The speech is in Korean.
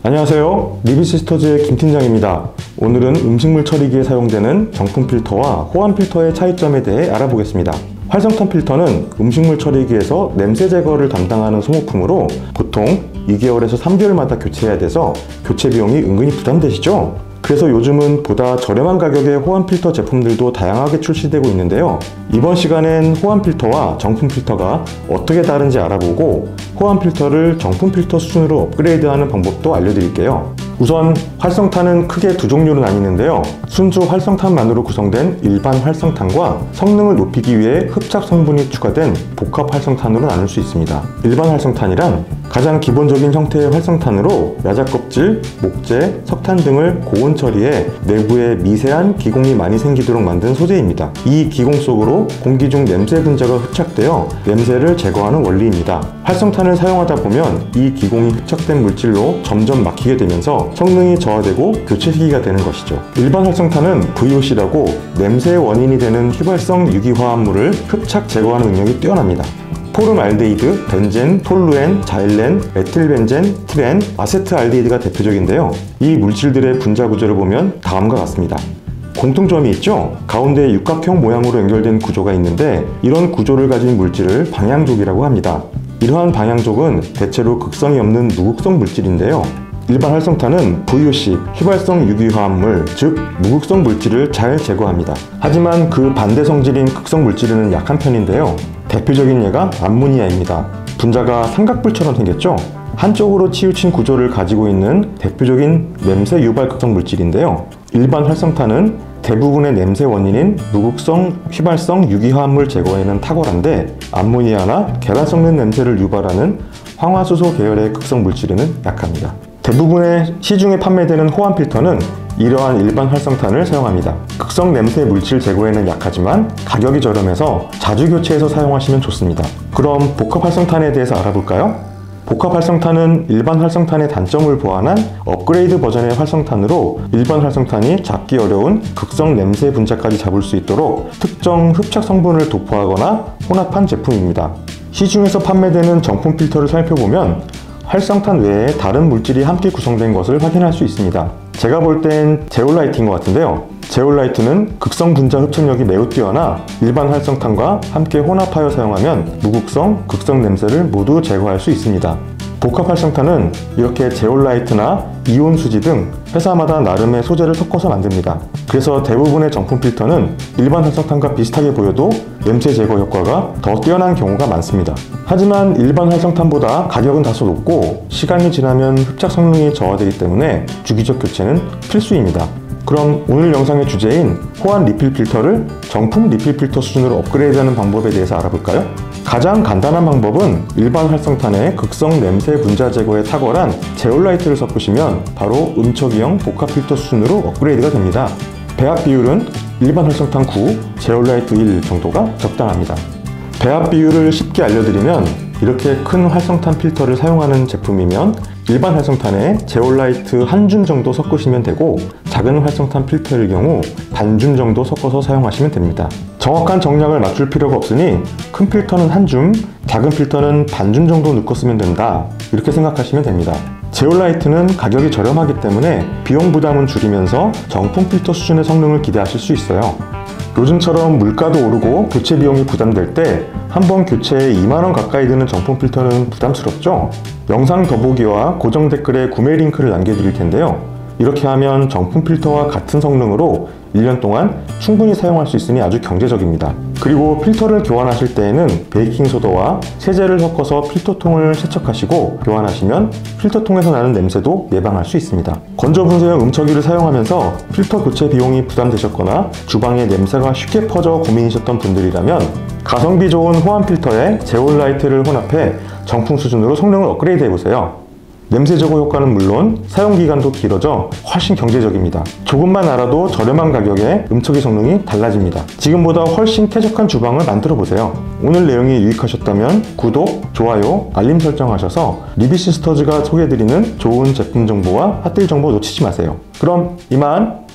안녕하세요. 리비시스터즈의 김팀장입니다. 오늘은 음식물 처리기에 사용되는 정품 필터와 호환 필터의 차이점에 대해 알아보겠습니다. 활성탄 필터는 음식물 처리기에서 냄새 제거를 담당하는 소모품으로 보통 2개월에서 3개월마다 교체해야 돼서 교체 비용이 은근히 부담되시죠? 그래서 요즘은 보다 저렴한 가격의 호환 필터 제품들도 다양하게 출시되고 있는데요. 이번 시간엔 호환 필터와 정품 필터가 어떻게 다른지 알아보고 호환 필터를 정품 필터 수준으로 업그레이드하는 방법도 알려드릴게요. 우선 활성탄은 크게 두 종류로 나뉘는데요. 순수 활성탄만으로 구성된 일반 활성탄과 성능을 높이기 위해 흡착 성분이 추가된 복합 활성탄으로 나눌 수 있습니다. 일반 활성탄이란 가장 기본적인 형태의 활성탄으로 야자 껍질, 목재, 석탄 등을 고온 처리해 내부에 미세한 기공이 많이 생기도록 만든 소재입니다. 이 기공 속으로 공기 중 냄새 분자가 흡착되어 냄새를 제거하는 원리입니다. 활성탄을 사용하다 보면 이 기공이 흡착된 물질로 점점 막히게 되면서 성능이 저하되고 교체 시기가 되는 것이죠. 일반 활성탄은 VOC라고 냄새의 원인이 되는 휘발성 유기화합물을 흡착 제거하는 능력이 뛰어납니다. 포름알데히드, 벤젠, 톨루엔, 자일렌, 에틸벤젠, 티렌, 아세트알데히드가 대표적인데요. 이 물질들의 분자 구조를 보면 다음과 같습니다. 공통점이 있죠? 가운데 육각형 모양으로 연결된 구조가 있는데 이런 구조를 가진 물질을 방향족이라고 합니다. 이러한 방향족은 대체로 극성이 없는 무극성 물질인데요. 일반 활성탄은 VOC, 휘발성 유기화합물, 즉 무극성 물질을 잘 제거합니다. 하지만 그 반대 성질인 극성 물질은 약한 편인데요. 대표적인 예가 암모니아입니다. 분자가 삼각뿔처럼 생겼죠? 한쪽으로 치우친 구조를 가지고 있는 대표적인 냄새 유발 극성 물질인데요. 일반 활성탄은 대부분의 냄새 원인인 무극성, 휘발성 유기화합물 제거에는 탁월한데 암모니아나 계란 썩는 냄새를 유발하는 황화수소 계열의 극성 물질에는 약합니다. 대부분의 시중에 판매되는 호환 필터는 이러한 일반 활성탄을 사용합니다. 극성 냄새 물질 제거에는 약하지만 가격이 저렴해서 자주 교체해서 사용하시면 좋습니다. 그럼 복합 활성탄에 대해서 알아볼까요? 복합 활성탄은 일반 활성탄의 단점을 보완한 업그레이드 버전의 활성탄으로 일반 활성탄이 잡기 어려운 극성 냄새 분자까지 잡을 수 있도록 특정 흡착 성분을 도포하거나 혼합한 제품입니다. 시중에서 판매되는 정품 필터를 살펴보면 활성탄 외에 다른 물질이 함께 구성된 것을 확인할 수 있습니다. 제가 볼 땐 제올라이트인 것 같은데요. 제올라이트는 극성 분자 흡착력이 매우 뛰어나 일반 활성탄과 함께 혼합하여 사용하면 무극성, 극성 냄새를 모두 제거할 수 있습니다. 복합 활성탄은 이렇게 제올라이트나 이온 수지 등 회사마다 나름의 소재를 섞어서 만듭니다. 그래서 대부분의 정품 필터는 일반 활성탄과 비슷하게 보여도 냄새 제거 효과가 더 뛰어난 경우가 많습니다. 하지만 일반 활성탄보다 가격은 다소 높고 시간이 지나면 흡착 성능이 저하되기 때문에 주기적 교체는 필수입니다. 그럼 오늘 영상의 주제인 호환 리필 필터를 정품 리필 필터 수준으로 업그레이드하는 방법에 대해서 알아볼까요? 가장 간단한 방법은 일반 활성탄에 극성 냄새 분자 제거에 탁월한 제올라이트를 섞으시면 바로 음처기형 복합 필터 수준으로 업그레이드가 됩니다. 배합 비율은 일반 활성탄 9, 제올라이트 1 정도가 적당합니다. 배합 비율을 쉽게 알려드리면 이렇게 큰 활성탄 필터를 사용하는 제품이면 일반 활성탄에 제올라이트 한 줌 정도 섞으시면 되고 작은 활성탄 필터일 경우 반 줌 정도 섞어서 사용하시면 됩니다. 정확한 정량을 맞출 필요가 없으니 큰 필터는 한 줌, 작은 필터는 반 줌 정도 넣고 쓰면 된다. 이렇게 생각하시면 됩니다. 제올라이트는 가격이 저렴하기 때문에 비용 부담은 줄이면서 정품 필터 수준의 성능을 기대하실 수 있어요. 요즘처럼 물가도 오르고 교체 비용이 부담될 때 한 번 교체에 2만원 가까이 드는 정품 필터는 부담스럽죠? 영상 더보기와 고정 댓글에 구매 링크를 남겨드릴 텐데요. 이렇게 하면 정품 필터와 같은 성능으로 1년 동안 충분히 사용할 수 있으니 아주 경제적입니다. 그리고 필터를 교환하실 때에는 베이킹소다와 세제를 섞어서 필터통을 세척하시고 교환하시면 필터통에서 나는 냄새도 예방할 수 있습니다. 건조 분쇄형 음처기를 사용하면서 필터 교체 비용이 부담되셨거나 주방에 냄새가 쉽게 퍼져 고민이셨던 분들이라면 가성비 좋은 호환 필터에 제올라이트를 혼합해 정품 수준으로 성능을 업그레이드 해보세요. 냄새 제거 효과는 물론 사용기간도 길어져 훨씬 경제적입니다. 조금만 알아도 저렴한 가격에 음처기 성능이 달라집니다. 지금보다 훨씬 쾌적한 주방을 만들어 보세요. 오늘 내용이 유익하셨다면 구독, 좋아요, 알림 설정하셔서 리비시스터즈가 소개해드리는 좋은 제품 정보와 핫딜 정보 놓치지 마세요. 그럼 이만!